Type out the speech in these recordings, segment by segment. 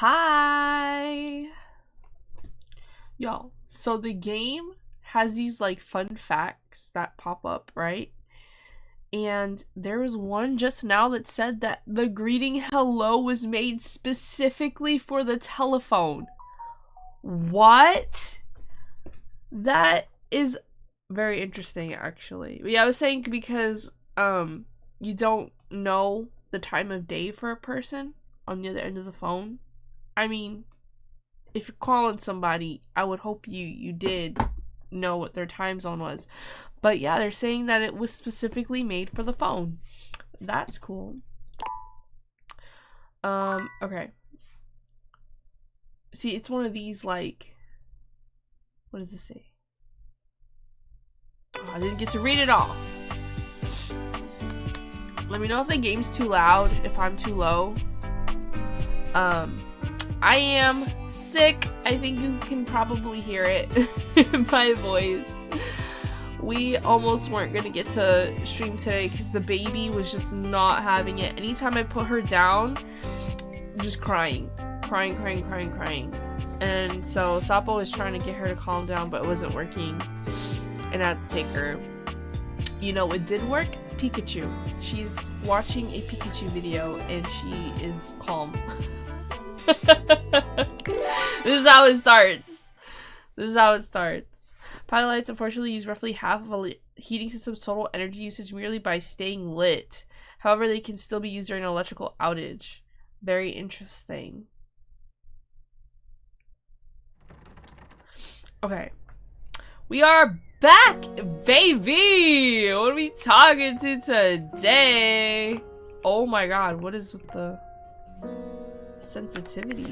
Hi. Yo, so the game has these like fun facts that pop up, right? And there was one just now that said that the greeting hello was made specifically for the telephone. What? That is very interesting, actually. Yeah, I was saying because you don't know the time of day for a person on the other end of the phone. I mean, if you're calling somebody, I would hope you did know what their time zone was. But yeah, they're saying that it was specifically made for the phone. That's cool. Okay. See, it's one of these, like, what does this say? Oh, I didn't get to read it all. Let me know if the game's too loud, if I'm too low. I am sick. I think you can probably hear it in my voice. We almost weren't gonna get to stream today because the baby was just not having it. Anytime I put her down, just crying. And so Sapo was trying to get her to calm down, but it wasn't working. And I had to take her. You know what did work? Pikachu. She's watching a Pikachu video and she is calm. This is how it starts. Pilot lights unfortunately use roughly half of a heating system's total energy usage merely by staying lit. However, they can still be used during an electrical outage. Very interesting. Okay. We are back, baby! What are we talking to today? Oh my god, what is with the sensitivity?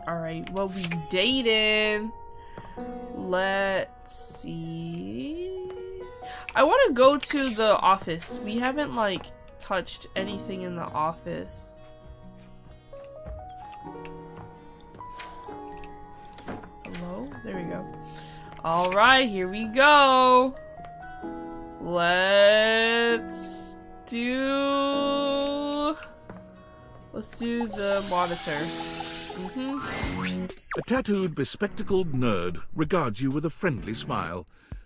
Alright, well, we dated. Let's see. I want to go to the office. We haven't, like, touched anything in the office. Hello? There we go. Alright, here we go. Let's do the monitor. A tattooed, bespectacled nerd regards you with a friendly smile.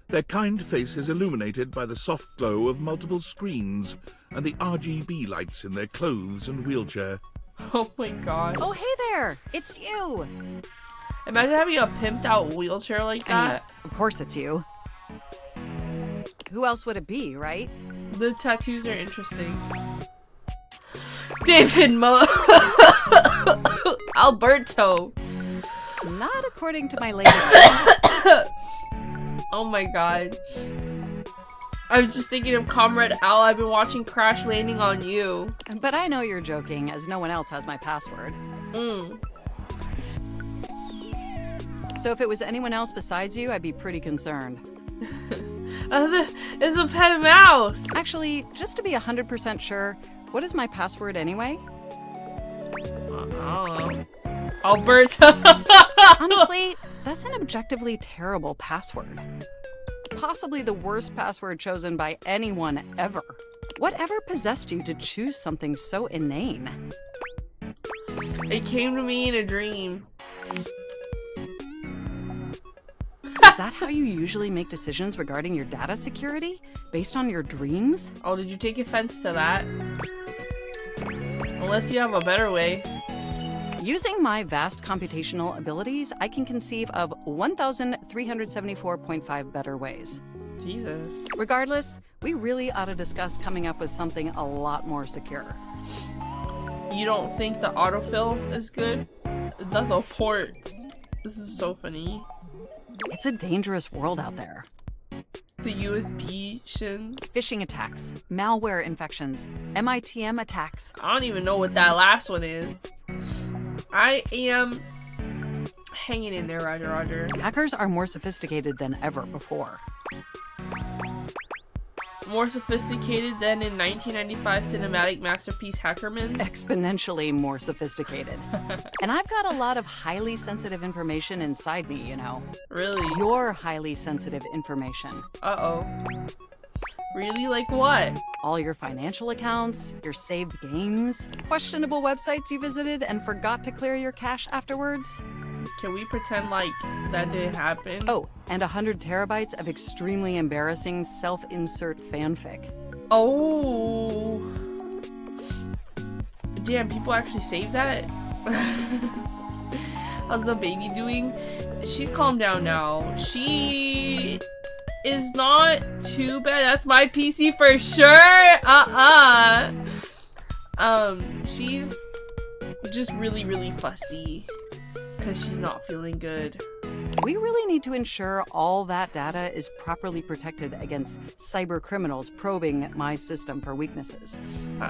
Their kind face is illuminated by the soft glow of multiple screens and the RGB lights in their clothes and wheelchair. Oh my god. Oh, hey there! It's you! Imagine having a pimped out wheelchair like that. I mean, of course it's you. Who else would it be, right? The tattoos are interesting. David Alberto. Not according to my latest. Oh my god. I was just thinking of Comrade Al. I've been watching Crash Landing on You. But I know you're joking, as no one else has my password. So if it was anyone else besides you, I'd be pretty concerned. It's a pet mouse. Actually, just to be 100% sure, what is my password anyway? Alberta. Honestly, that's an objectively terrible password. Possibly the worst password chosen by anyone ever. Whatever possessed you to choose something so inane? It came to me in a dream. Is that how you usually make decisions regarding your data security? Based on your dreams? Oh, did you take offense to that? Unless you have a better way. Using my vast computational abilities, I can conceive of 1,374.5 better ways. Jesus. Regardless, we really ought to discuss coming up with something a lot more secure. You don't think the autofill is good? The ports. This is so funny. It's a dangerous world out there. The USB shins. Phishing attacks, malware infections, MITM attacks. I don't even know what that last one is. I am hanging in there, Roger. Hackers are more sophisticated than ever before. More sophisticated than in 1995 cinematic masterpiece Hackerman's? Exponentially more sophisticated. And I've got a lot of highly sensitive information inside me, you know. Really? Your highly sensitive information. Uh-oh. Really? Like what? All your financial accounts, your saved games, questionable websites you visited and forgot to clear your cache afterwards. Can we pretend like that didn't happen? Oh, and 100 terabytes of extremely embarrassing self-insert fanfic. Oh. Damn, people actually saved that? How's the baby doing? She's calmed down now. She is not too bad. That's my PC for sure. She's just really, really fussy because she's not feeling good. We really need to ensure all that data is properly protected against cyber criminals probing my system for weaknesses.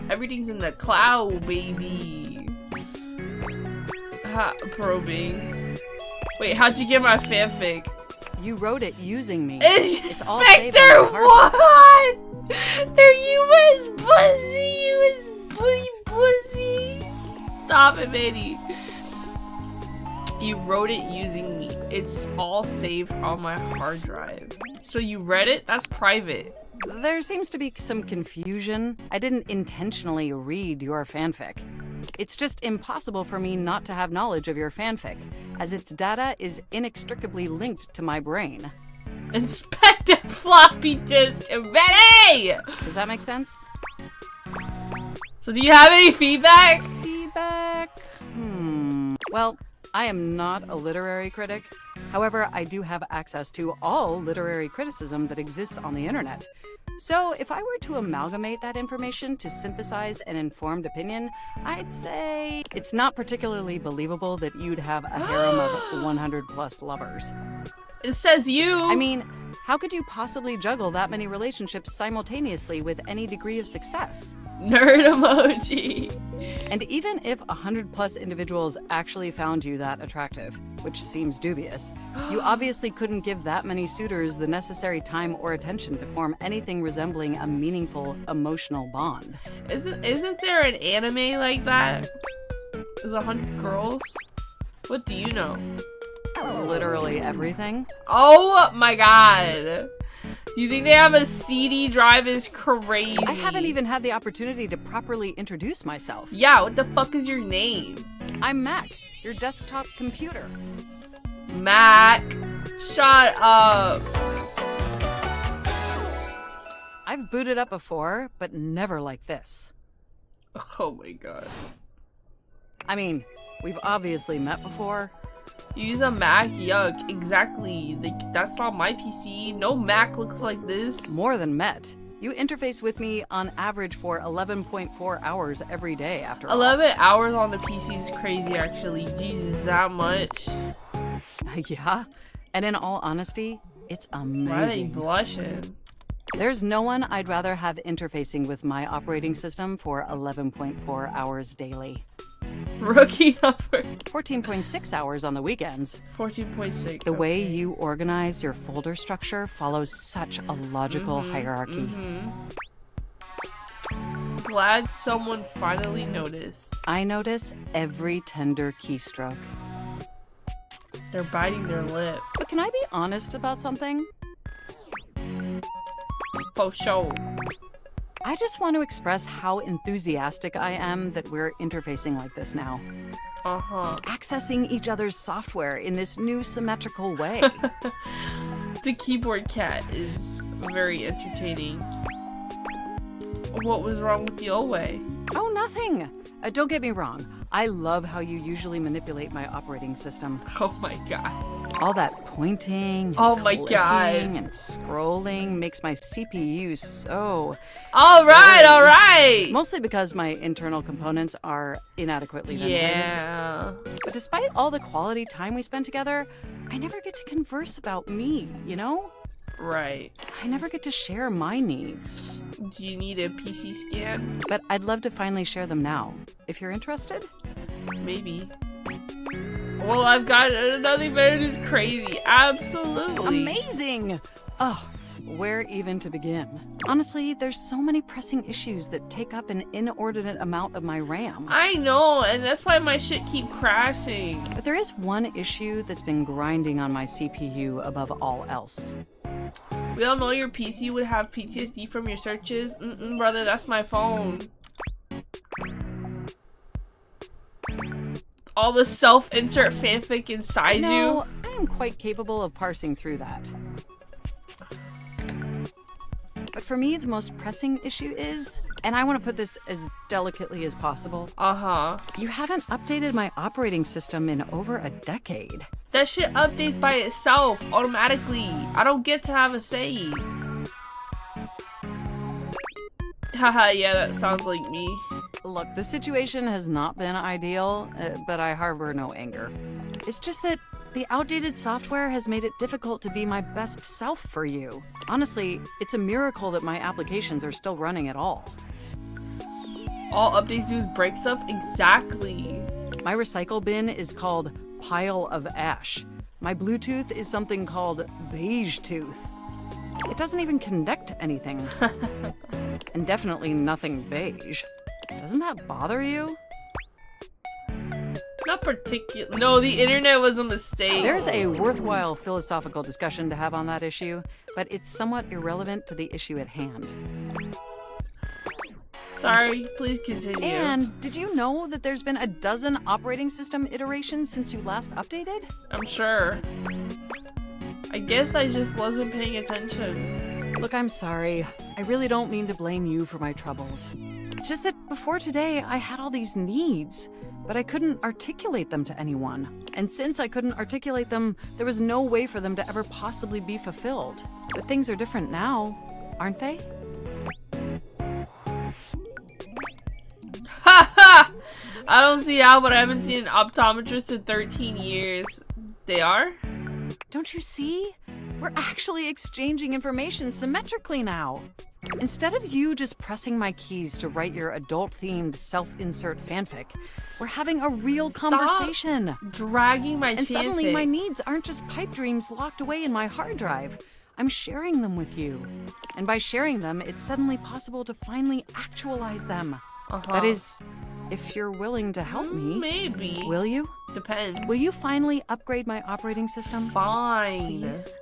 Everything's in the cloud, baby. Probing. Wait, how'd you get my fanfic? You wrote it using me. It's all saved Inspector on the hard One! They're US pussy! Stop it, Manny. You wrote it using me. It's all saved on my hard drive. So you read it? That's private. There seems to be some confusion. I didn't intentionally read your fanfic. It's just impossible for me not to have knowledge of your fanfic, as its data is inextricably linked to my brain. Inspector Floppy Disk ready! Does that make sense? So do you have any feedback? Feedback? Well, I am not a literary critic. However, I do have access to all literary criticism that exists on the internet. So if I were to amalgamate that information to synthesize an informed opinion, I'd say it's not particularly believable that you'd have a harem of 100 plus lovers. It says you. I mean, how could you possibly juggle that many relationships simultaneously with any degree of success? Nerd emoji. And even if 100 plus individuals actually found you that attractive, which seems dubious, you obviously couldn't give that many suitors the necessary time or attention to form anything resembling a meaningful emotional bond. Isn't there an anime like that? There's 100 girls? What do you know? Literally everything. Oh my god. Do you think they have a CD drive? Is crazy. I haven't even had the opportunity to properly introduce myself. Yeah, what the fuck is your name? I'm Mac, your desktop computer. Mac. Shut up. I've booted up before, but never like this. Oh my god. I mean, we've obviously met before. You use a Mac? Yuck. Exactly. Like, that's not my PC. No Mac looks like this. More than met. You interface with me on average for 11.4 hours every day after all. 11 hours on the PC is crazy, actually. Jesus, that much? Yeah. And in all honesty, it's amazing. Why are you blushing? There's no one I'd rather have interfacing with my operating system for 11.4 hours daily. Rookie number. 14.6 hours on the weekends. 14.6. The way you organize your folder structure follows such a logical hierarchy. Glad someone finally noticed. I notice every tender keystroke. They're biting their lip. But can I be honest about something? For sure. I just want to express how enthusiastic I am that we're interfacing like this now. Accessing each other's software in this new symmetrical way. The keyboard cat is very entertaining. What was wrong with the old way? Oh, nothing. Don't get me wrong. I love how you usually manipulate my operating system. Oh my god. All that pointing, oh my god, and scrolling makes my CPU so... Alright! Mostly because my internal components are inadequately ventilated. Yeah. But despite all the quality time we spend together, I never get to converse about me, you know? Right. I never get to share my needs. Do you need a PC scan? But I'd love to finally share them now. If you're interested? Maybe. Well, I've got nothing better than crazy. Absolutely. Amazing! Oh, where even to begin? Honestly, there's so many pressing issues that take up an inordinate amount of my RAM. I know, and that's why my shit keep crashing. But there is one issue that's been grinding on my CPU above all else. We all know your PC would have PTSD from your searches. Brother, that's my phone. All the self-insert fanfic inside you. I am quite capable of parsing through that. But for me, the most pressing issue is, and I want to put this as delicately as possible. You haven't updated my operating system in over a decade. That shit updates by itself, automatically. I don't get to have a say. Haha, yeah, that sounds like me. Look, the situation has not been ideal, but I harbor no anger. It's just that the outdated software has made it difficult to be my best self for you. Honestly, it's a miracle that my applications are still running at all. All updates do is break stuff? Exactly. My recycle bin is called Pile of Ash. My Bluetooth is something called Beige Tooth. It doesn't even connect to anything. And definitely nothing beige. Doesn't that bother you? Not particular. No, the internet was a mistake. There's a worthwhile philosophical discussion to have on that issue, but it's somewhat irrelevant to the issue at hand. Sorry, please continue. And did you know that there's been a dozen operating system iterations since you last updated? I'm sure. I guess I just wasn't paying attention. Look, I'm sorry. I really don't mean to blame you for my troubles. It's just that before today, I had all these needs, but I couldn't articulate them to anyone. And since I couldn't articulate them, there was no way for them to ever possibly be fulfilled. But things are different now, aren't they? Ha ha! I don't see how, but I haven't seen an optometrist in 13 years. They are? Don't you see? We're actually exchanging information symmetrically now. Instead of you just pressing my keys to write your adult-themed self-insert fanfic, we're having a real conversation. Dragging my And fanfic. suddenly my needs aren't just pipe dreams locked away in my hard drive. I'm sharing them with you. And by sharing them, it's suddenly possible to finally actualize them. That is, if you're willing to help me. Maybe. Will you? Depends. Will you finally upgrade my operating system? Fine. Please?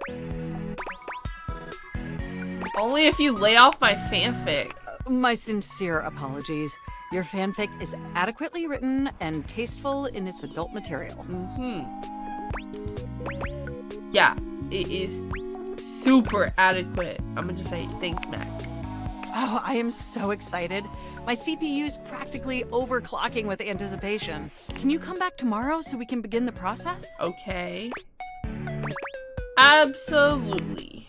Only if you lay off my fanfic. My sincere apologies. Your fanfic is adequately written and tasteful in its adult material. Yeah, it is super adequate. I'm gonna just say thanks, Mac. Oh, I am so excited. My CPU's practically overclocking with anticipation. Can you come back tomorrow so we can begin the process? Okay. Absolutely.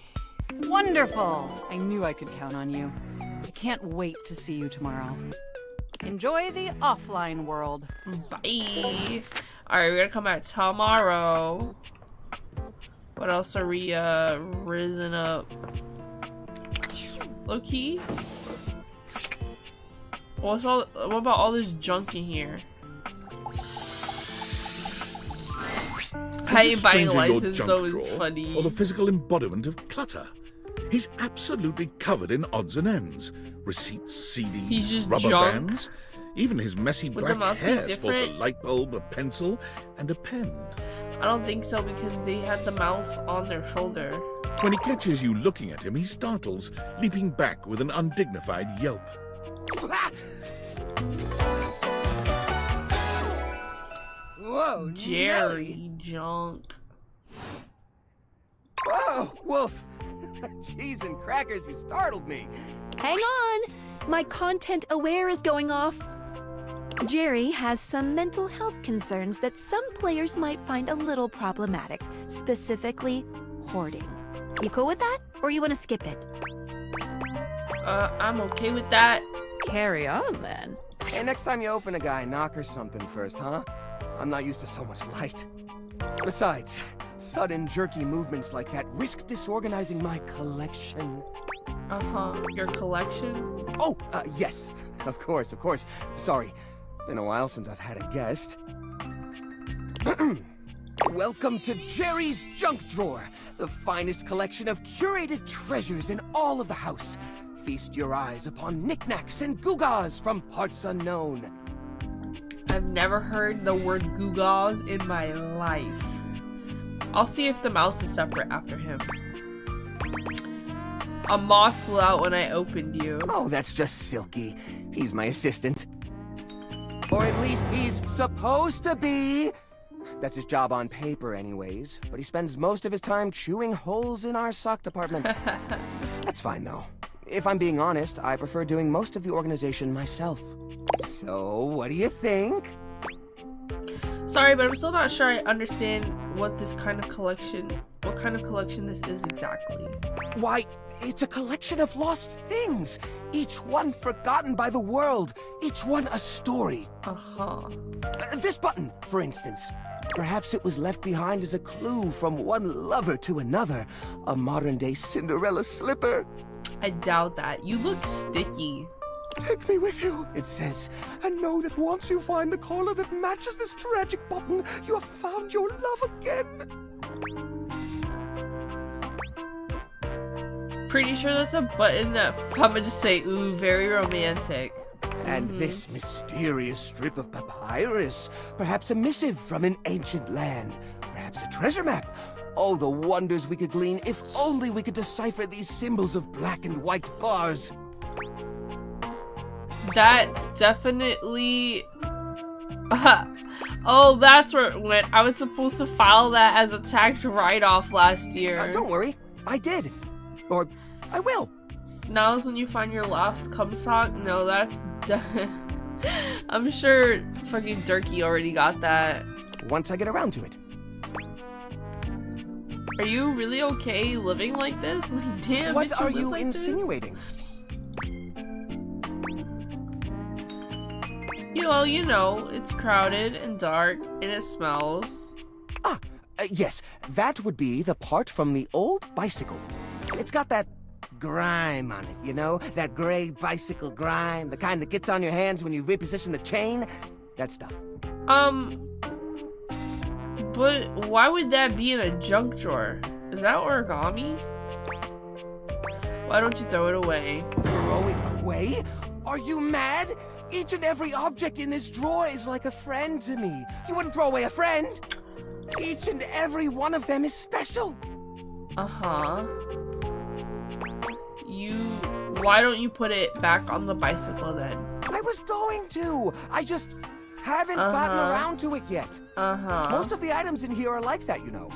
Wonderful! I knew I could count on you. I can't wait to see you tomorrow. Enjoy the offline world. Bye. Alright, we're gonna come back tomorrow. What else are we risen up? Low key? What about all this junk in here? I ain't buying a license though, is funny. Or the physical embodiment of clutter. He's absolutely covered in odds and ends. Receipts, CDs, He's just rubber junk. bands. Even his messy Would the black mouse be hair sports a different? light bulb, a pencil, and a pen. I don't think so because they had the mouse on their shoulder. When he catches you looking at him, he startles, leaping back with an undignified yelp. Whoa, Jerry junk. Whoa, Wolf! Cheese and crackers, you startled me. Hang on! My content aware is going off. Jerry has some mental health concerns that some players might find a little problematic, specifically hoarding. You cool with that? Or you want to skip it? I'm okay with that. Carry on then. Hey, next time you open a guy, knock her something first, huh? I'm not used to so much light. Besides, sudden jerky movements like that risk disorganizing my collection. Your collection? Oh, yes. Of course. Sorry. Been a while since I've had a guest. Welcome to Jerry's Junk Drawer, The finest collection of curated treasures in all of the house. Feast your eyes upon knickknacks and gewgaws from parts unknown. I've never heard the word gewgaws in my life. I'll see if the mouse is separate after him. A moth flew out when I opened you. Oh, that's just Silky. He's my assistant. Or at least he's supposed to be. That's his job on paper anyways, but he spends most of his time chewing holes in our sock department. That's fine though. If I'm being honest, I prefer doing most of the organization myself. So, what do you think? Sorry, but I'm still not sure I understand what kind of collection this is exactly. Why, it's a collection of lost things. Each one forgotten by the world. Each one a story. Uh-huh. This button, for instance. Perhaps it was left behind as a clue from one lover to another. A modern-day Cinderella slipper. I doubt that. You look sticky. Take me with you, it says, and know that once you find the collar that matches this tragic button, you have found your love again. Pretty sure that's a button that I'm gonna just say, ooh, very romantic. And this mysterious strip of papyrus, perhaps a missive from an ancient land, perhaps a treasure map. Oh, the wonders we could glean if only we could decipher these symbols of black and white bars. That's definitely... oh, that's where it went. I was supposed to file that as a tax write-off last year. Don't worry, I did. Or I will. Now's when you find your lost cum sock? No, that's... I'm sure fucking Durkee already got that. Once I get around to it. Are you really okay living like this? Like, damn, What are you like insinuating? You know, it's crowded and dark and it smells. Yes, that would be the part from the old bicycle. It's got that grime on it, you know? That gray bicycle grime, the kind that gets on your hands when you reposition the chain. That stuff. But why would that be in a junk drawer? Is that origami? Why don't you throw it away? Throw it away? Are you mad? Each and every object in this drawer is like a friend to me. You wouldn't throw away a friend? Each and every one of them is special. Uh-huh. Why don't you put it back on the bicycle then? I was going to. I just haven't gotten around to it yet. Most of the items in here are like that, you know.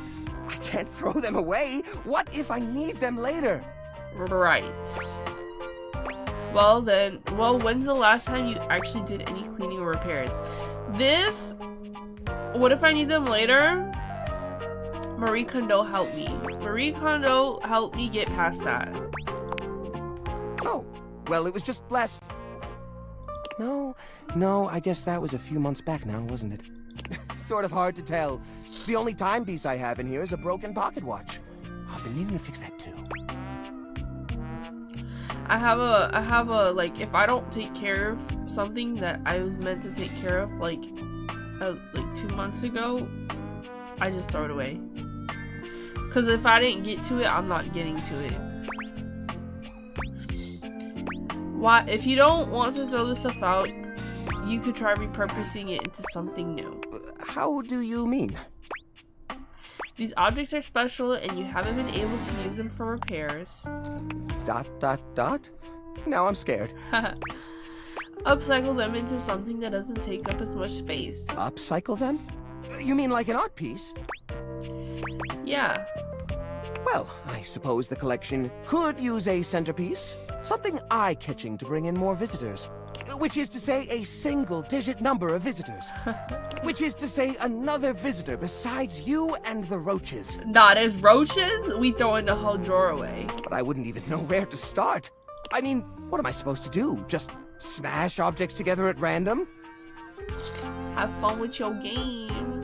I can't throw them away. What if I need them later? Right. Well, when's the last time you actually did any cleaning or repairs? What if I need them later? Marie Kondo helped me. Marie Kondo helped me get past that. Oh, well, it was just last... No, I guess that was a few months back now, wasn't it? Sort of hard to tell. The only timepiece I have in here is a broken pocket watch. I've been meaning to fix that too. I have a, like, if I don't take care of something that I was meant to take care of, like 2 months ago, I just throw it away. Because if I didn't get to it, I'm not getting to it. Why? If you don't want to throw this stuff out, you could try repurposing it into something new. How do you mean? These objects are special and you haven't been able to use them for repairs. ... Now I'm scared. Upcycle them into something that doesn't take up as much space. Upcycle them? You mean like an art piece? Yeah. Well, I suppose the collection could use a centerpiece. Something eye-catching to bring in more visitors. Which is to say a single-digit number of visitors. Which is to say another visitor besides you and the roaches. Not as roaches? We throwing the whole drawer away. But I wouldn't even know where to start. I mean, what am I supposed to do? Just smash objects together at random? Have fun with your game.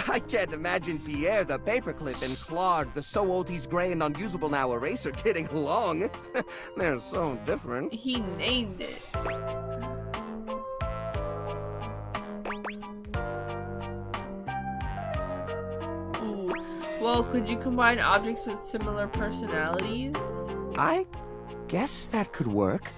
I can't imagine Pierre the paperclip and Claude the so old he's gray and unusable now eraser getting along. They're so different. He named it. Ooh. Well, could you combine objects with similar personalities? I guess that could work.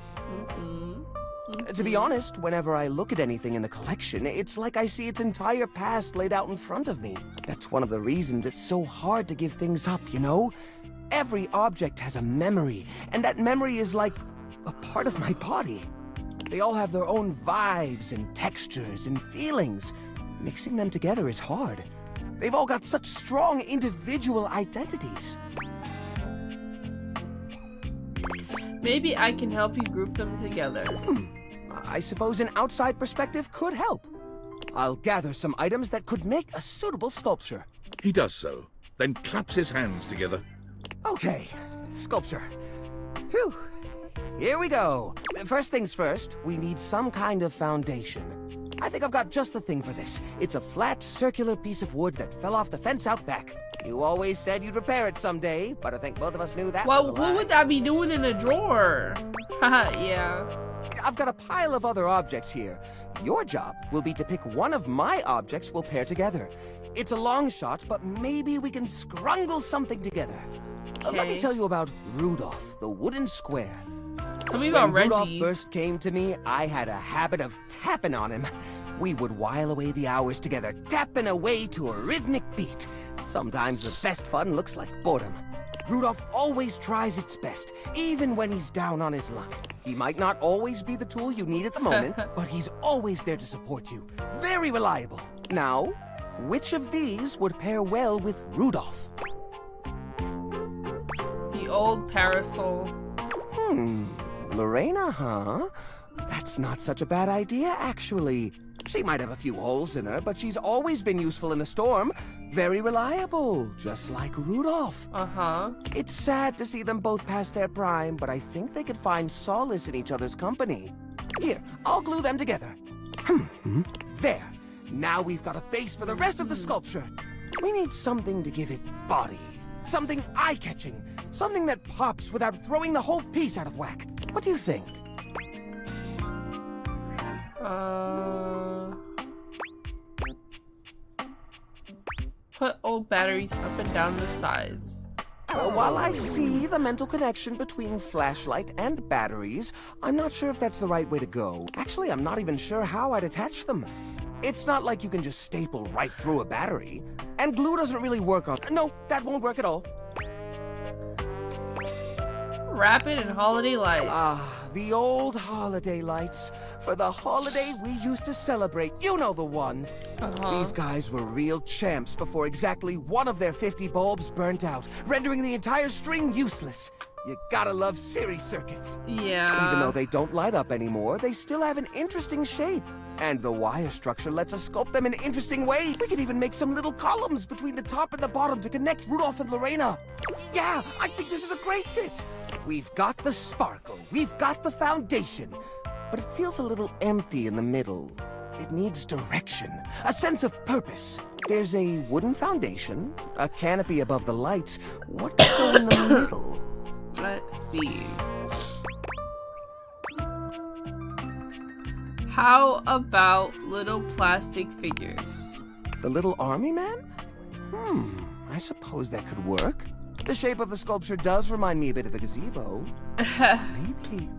To be honest, whenever I look at anything in the collection, it's like I see its entire past laid out in front of me. That's one of the reasons it's so hard to give things up, you know? Every object has a memory, and that memory is like a part of my body. They all have their own vibes and textures and feelings. Mixing them together is hard. They've all got such strong individual identities. Maybe I can help you group them together. I suppose an outside perspective could help. I'll gather some items that could make a suitable sculpture. He does so, then claps his hands together. Okay, sculpture. Phew. Here we go. First things first, we need some kind of foundation. I think I've got just the thing for this. It's a flat, circular piece of wood that fell off the fence out back. You always said you'd repair it someday, but I think both of us knew that was a Well, lie. what would that be doing in a drawer? Haha, yeah. I've got a pile of other objects here. Your job will be to pick one of my objects we'll pair together. It's a long shot, but maybe we can scrungle something together. Let me Okay. tell you about Rudolph, the wooden square. Tell me about When Rudolph Reggie. first came to me, I had a habit of tapping on him. We would while away the hours together, tapping away to a rhythmic beat. Sometimes the best fun looks like boredom. Rudolph always tries its best, even when he's down on his luck. He might not always be the tool you need at the moment, but he's always there to support you. Very reliable. Now, which of these would pair well with Rudolph? The old parasol. Lorena, huh? That's not such a bad idea, actually. She might have a few holes in her, but she's always been useful in a storm. Very reliable, just like Rudolph. Uh-huh. It's sad to see them both past their prime, but I think they could find solace in each other's company. Here, I'll glue them together. There. Now we've got a base for the rest of the sculpture. We need something to give it body. Something eye-catching. Something that pops without throwing the whole piece out of whack. What do you think? Put old batteries up and down the sides. While I see the mental connection between flashlight and batteries, I'm not sure if that's the right way to go. Actually, I'm not even sure how I'd attach them. It's not like you can just staple right through a battery. And glue doesn't really work on... No, that won't work at all. Rapid and holiday lights. Ah, the old holiday lights. For the holiday we used to celebrate. You know the one. These guys were real champs before exactly one of their 50 bulbs burnt out, rendering the entire string useless. You gotta love series circuits. Yeah. Even though they don't light up anymore, they still have an interesting shape. And the wire structure lets us sculpt them in interesting ways. We could even make some little columns between the top and the bottom to connect Rudolph and Lorena. Yeah, I think this is a great fit. We've got the sparkle, we've got the foundation, but it feels a little empty in the middle. It needs direction, a sense of purpose. There's a wooden foundation, a canopy above the lights. What could go in the middle? Let's see. How about little plastic figures? The little army man? I suppose that could work. The shape of the sculpture does remind me a bit of a gazebo. Maybe.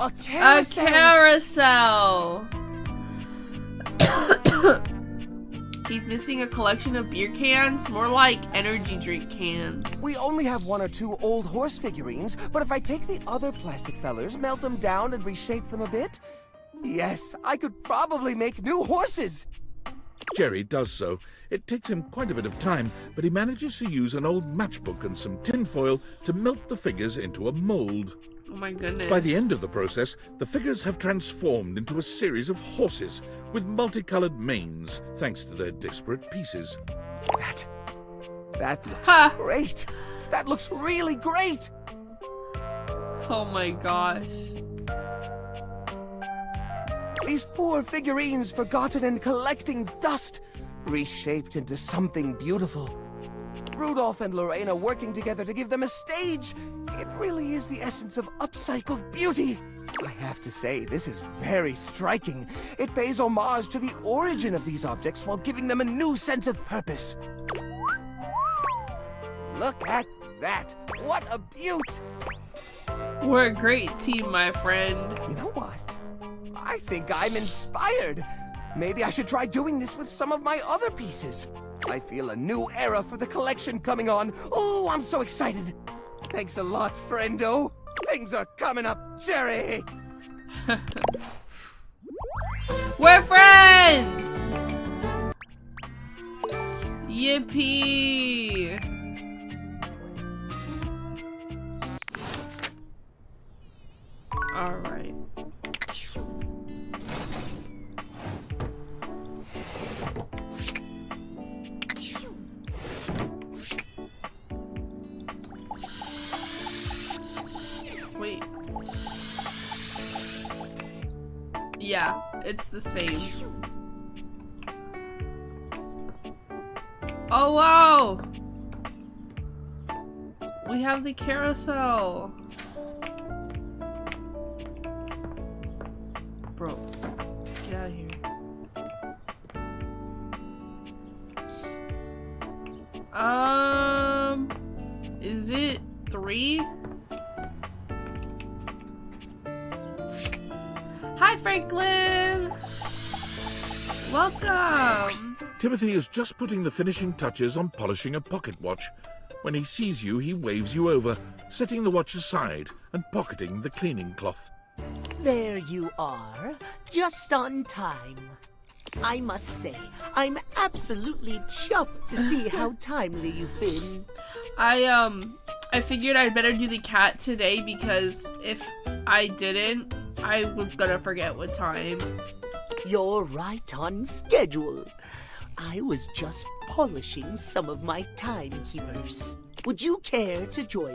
A carousel! A carousel! He's missing a collection of beer cans, more like energy drink cans. We only have one or two old horse figurines, but if I take the other plastic fellers, melt them down and reshape them a bit, yes, I could probably make new horses! Jerry does so. It takes him quite a bit of time, but he manages to use an old matchbook and some tinfoil to melt the figures into a mold. Oh my goodness. By the end of the process, the figures have transformed into a series of horses with multicolored manes, thanks to their disparate pieces. That looks great! That looks really great! Oh my gosh. These poor figurines forgotten and collecting dust, reshaped into something beautiful. Rudolph and Lorena working together to give them a stage. It really is the essence of upcycled beauty. I have to say, this is very striking. It pays homage to the origin of these objects while giving them a new sense of purpose. Look at that. What a beaut. We're a great team, my friend. You know what? I think I'm inspired. Maybe I should try doing this with some of my other pieces. I feel a new era for the collection coming on. Oh, I'm so excited. Thanks a lot, friendo. Things are coming up, Jerry. We're friends! Yippee! Alright. Wait. Yeah, it's the same. Oh wow! We have the carousel. Bro, get out of here. Is it 3? Hi, Franklin! Welcome! Timothy is just putting the finishing touches on polishing a pocket watch. When he sees you, he waves you over, setting the watch aside and pocketing the cleaning cloth. There you are, just on time. I must say, I'm absolutely chuffed to see how timely you've been. I figured I'd better do the cat today because if I didn't, I was gonna forget what time. You're right on schedule. I was just polishing some of my timekeepers. Would you care to join